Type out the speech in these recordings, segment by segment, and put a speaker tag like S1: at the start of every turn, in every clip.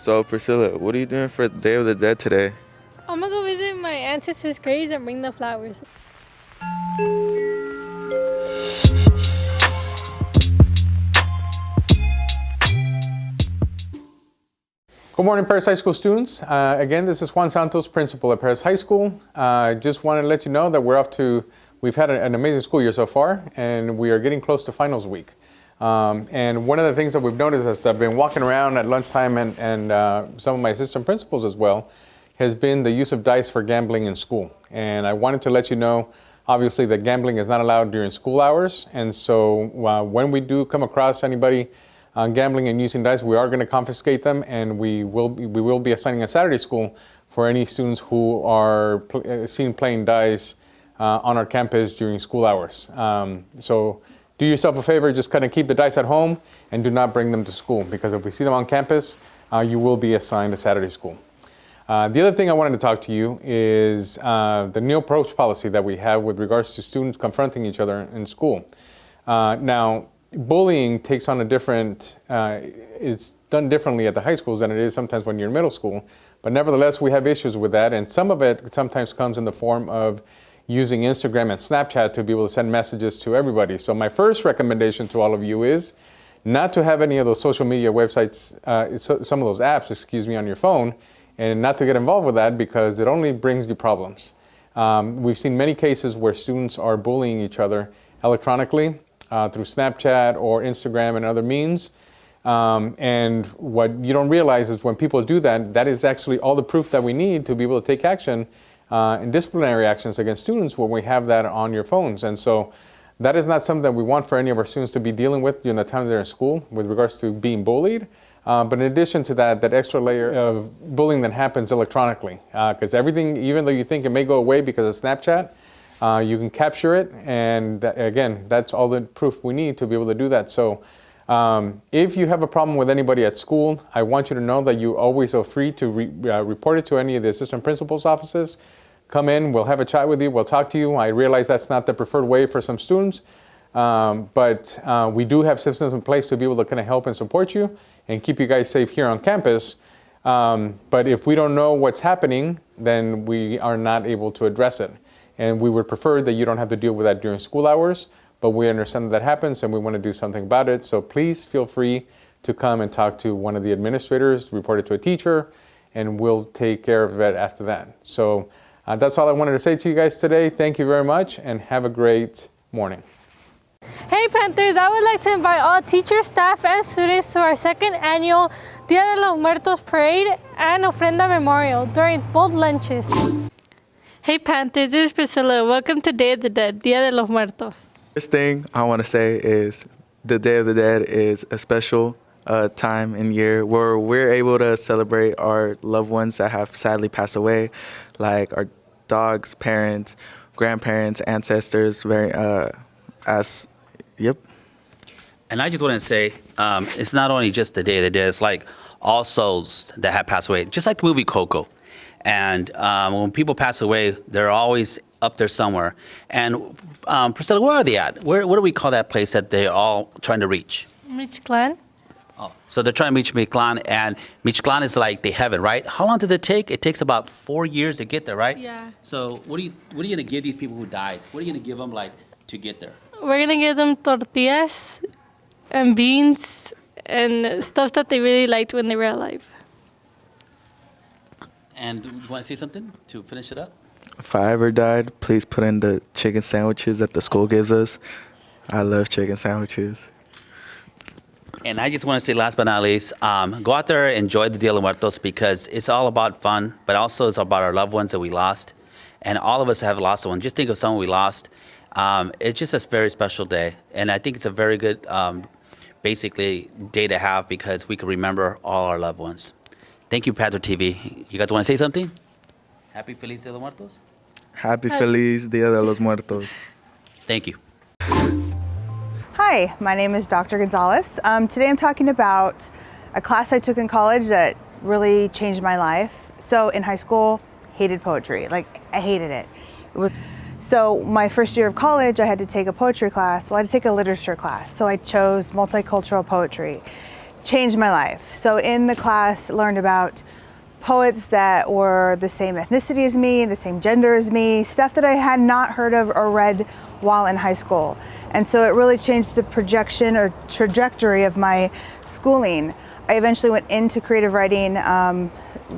S1: So, Priscilla, what are you doing for the Day of the Dead today?
S2: I'm gonna go visit my ancestors' graves and bring the flowers.
S3: Good morning, Perris High School students. Again, this is Juan Santos, principal at Perris High School. Just wanted to let you know that we've had an amazing school year so far, and we are getting close to finals week. And one of the things that we've noticed as I've been walking around at lunchtime and some of my assistant principals as well, has been the use of dice for gambling in school. And I wanted to let you know, obviously, that gambling is not allowed during school hours. And so when we do come across anybody gambling and using dice, we are going to confiscate them, and we will be assigning a Saturday school for any students who are seen playing dice on our campus during school hours. So do yourself a favor, just kind of keep the dice at home and do not bring them to school, because if we see them on campus, you will be assigned a Saturday school. The other thing I wanted to talk to you is the new approach policy that we have with regards to students confronting each other in school. Now, bullying takes on a different, it's done differently at the high schools than it is sometimes when you're in middle school. But nevertheless, we have issues with that, and some of it sometimes comes in the form of using Instagram and Snapchat to be able to send messages to everybody. So my first recommendation to all of you is not to have any of those social media websites, some of those apps, on your phone, and not to get involved with that, because it only brings you problems. We've seen many cases where students are bullying each other electronically through Snapchat or Instagram and other means. And what you don't realize is when people do that, that is actually all the proof that we need to be able to take action and disciplinary actions against students when we have that on your phones. And so that is not something that we want for any of our students to be dealing with during the time they're in school with regards to being bullied. But in addition to that, that extra layer of bullying that happens electronically, because everything, even though you think it may go away because of Snapchat, you can capture it. And again, that's all the proof we need to be able to do that. So if you have a problem with anybody at school, I want you to know that you always are free to report it to any of the assistant principal's offices. Come in, we'll have a chat with you, we'll talk to you. I realize that's not the preferred way for some students, but we do have systems in place to be able to kind of help and support you and keep you guys safe here on campus. But if we don't know what's happening, then we are not able to address it. And we would prefer that you don't have to deal with that during school hours, but we understand that happens and we want to do something about it. So please feel free to come and talk to one of the administrators, report it to a teacher, and we'll take care of it after that. So that's all I wanted to say to you guys today. Thank you very much and have a great morning.
S2: Hey Panthers, I would like to invite all teachers, staff, and students to our second annual Dia de los Muertos parade and Ofrenda Memorial during both lunches. Hey Panthers, this is Priscilla. Welcome to Day of the Dead, Dia de los Muertos.
S1: First thing I want to say is the Day of the Dead is a special time in year where we're able to celebrate our loved ones that have sadly passed away, like our dogs, parents, grandparents, ancestors, yep.
S4: And I just want to say, it's not only just the Day of the Dead, it's like all souls that have passed away, just like the movie Coco. And when people pass away, they're always up there somewhere. And Priscilla, where are they at? What do we call that place that they're all trying to reach?
S2: Mixclan.
S4: Oh, so they're trying to reach Mixclan, and Mixclan is like the heaven, right? How long does it take? It takes about 4 years to get there, right?
S2: Yeah.
S4: So what are you going to give these people who died? What are you going to give them to get there?
S2: We're going to give them tortillas and beans and stuff that they really liked when they were alive.
S4: And you want to say something to finish it up?
S1: If I ever died, please put in the chicken sandwiches that the school gives us. I love chicken sandwiches.
S4: And I just want to say, last but not least, go out there, enjoy the Dia de los Muertos, because it's all about fun, but also it's about our loved ones that we lost. And all of us have lost one. Just think of someone we lost. It's just a very special day. And I think it's a very good, basically, day to have, because we can remember all our loved ones. Thank you, Panther TV. You guys want to say something? Happy Feliz Dia de los Muertos?
S1: Happy Feliz Dia de los Muertos.
S4: Thank you.
S5: Hi, my name is Dr. Gonzalez. Today I'm talking about a class I took in college that really changed my life. So in high school, hated poetry. Like, I hated it. So my first year of college, I had to take a poetry class. Well, I had to take a literature class. So I chose multicultural poetry. changed my life. So in the class, learned about poets that were the same ethnicity as me, the same gender as me, stuff that I had not heard of or read while in high school. And so it really changed the projection or trajectory of my schooling. I eventually went into creative writing,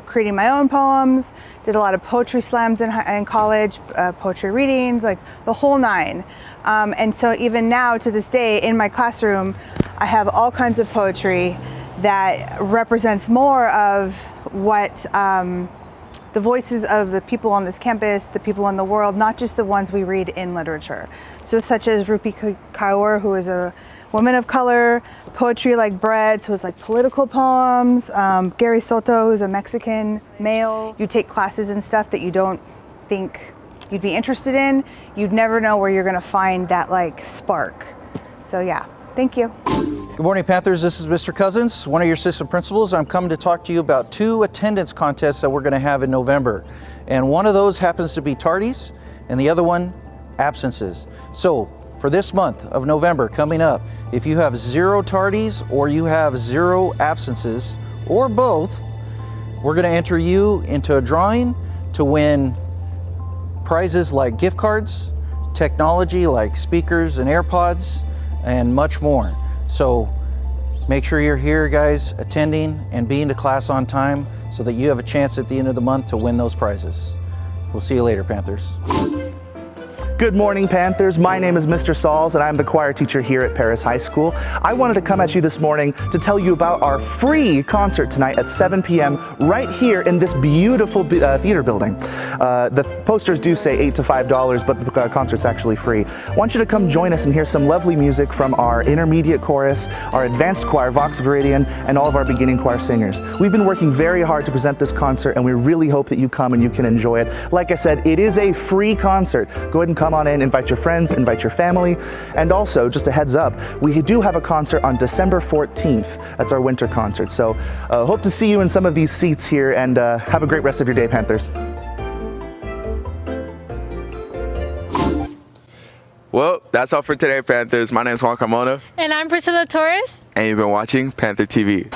S5: creating my own poems, did a lot of poetry slams in college, poetry readings, like the whole nine. And so even now to this day in my classroom, I have all kinds of poetry that represents more of what the voices of the people on this campus, the people in the world, not just the ones we read in literature. So such as Rupi Kaur, who is a woman of color, poetry like bread, so it's like political poems. Gary Soto, who's a Mexican male. You take classes and stuff that you don't think you'd be interested in, you'd never know where you're gonna find that like spark. So yeah, thank you.
S6: Good morning, Panthers. This is Mr. Cousins, one of your assistant principals. I'm coming to talk to you about 2 attendance contests that we're going to have in November. And one of those happens to be tardies, and the other one, absences. So for this month of November coming up, if you have 0 tardies or you have 0 absences, or both, we're going to enter you into a drawing to win prizes like gift cards, technology like speakers and AirPods, and much more. So make sure you're here, guys, attending and being to class on time so that you have a chance at the end of the month to win those prizes. We'll see you later, Panthers.
S7: Good morning, Panthers. My name is Mr. Sauls, and I'm the choir teacher here at Perris High School. I wanted to come at you this morning to tell you about our free concert tonight at 7 p.m. right here in this beautiful theater building. The posters do say $8 to $5, but the concert's actually free. I want you to come join us and hear some lovely music from our intermediate chorus, our advanced choir, Vox Viridian, and all of our beginning choir singers. We've been working very hard to present this concert, and we really hope that you come and you can enjoy it. Like I said, it is a free concert. Go ahead and come on in, invite your friends, invite your family. And also, just a heads up, we do have a concert on December 14th. That's our winter concert. So hope to see you in some of these seats here, and have a great rest of your day, Panthers.
S1: Well, that's all for today, Panthers. My name is Juan Carmona.
S2: And I'm Priscilla Torres.
S1: And you've been watching Panther TV.